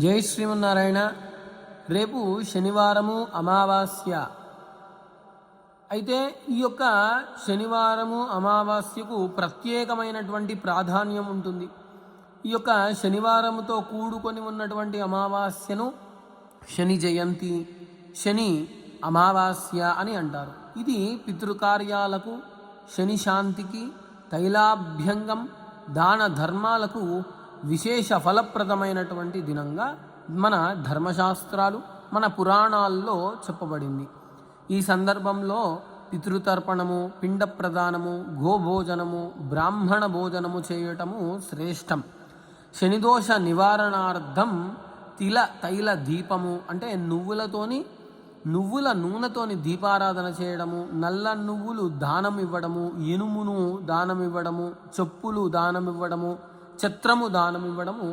జై శ్రీమన్నారాయణ. రేపు శనివారము అమావాస్య. అయితే ఈ యొక్క శనివారము అమావాస్యకు ప్రత్యేకమైనటువంటి ప్రాధాన్యం ఉంటుంది. ఈ యొక్క శనివారముతో కూడుకొని ఉన్నటువంటి అమావాస్యను శని జయంతి, శని అమావాస్య అని అంటారు. ఇది పితృకార్యాలకు, శని శాంతికి, తైలాభ్యంగం, దాన ధర్మాలకు విశేష ఫలప్రదమైనటువంటి దినంగా మన ధర్మశాస్త్రాలు, మన పురాణాల్లో చెప్పబడింది. ఈ సందర్భంలో పితృతర్పణము, పిండ ప్రదానము, గోభోజనము, బ్రాహ్మణ భోజనము చేయటము శ్రేష్టం. శనిదోష నివారణార్థం తైల దీపము అంటే నువ్వుల నూనెతోని దీపారాధన చేయడము, నల్ల నువ్వులు దానం ఇవ్వడము, ఇనుమును దానం ఇవ్వడము, చెప్పులు దానం ఇవ్వడము, ఛత్రము దానం ఇవ్వడము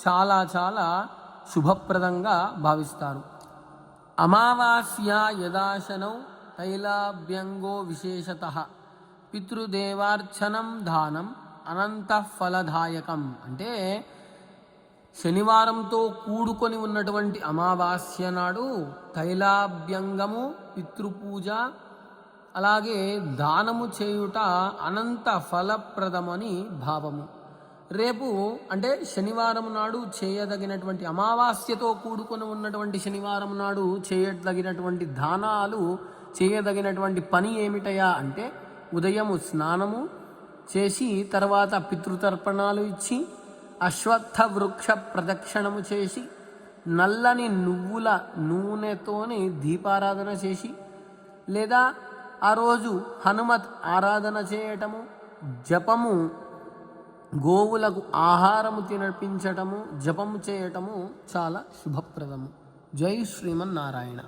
చాలా చాలా శుభప్రదంగా భావిస్తారు. అమావాస్య యదాశనౌ తైలాభ్యంగో విశేషతః పితృదేవార్చనం దానం అనంతఫలదాయకం. అంటే శనివారంతో కూడుకొని ఉన్నటువంటి అమావాస్య నాడు తైలాభ్యంగము, పితృపూజ, అలాగే దానము చేయుట అనంత ఫలప్రదమని భావము. రేపు అంటే శనివారం నాడు చేయదగినటువంటి, అమావాస్యతో కూడుకొని ఉన్నటువంటి శనివారం నాడు చేయదగినటువంటి దానాలు, చేయదగినటువంటి పని ఏమిటయా అంటే ఉదయము స్నానము చేసి తర్వాత పితృతర్పణాలు ఇచ్చి, అశ్వత్థ వృక్ష ప్రదక్షిణము చేసి, నల్లని నువ్వుల నూనెతోని దీపారాధన చేసి, లేదా ఆ రోజు హనుమత్ ఆరాధన చేయటము, జపము, గోవులకు ఆహారము తినిపించటము, జపము చేయటము చాలా శుభప్రదము. జై శ్రీమన్నారాయణ.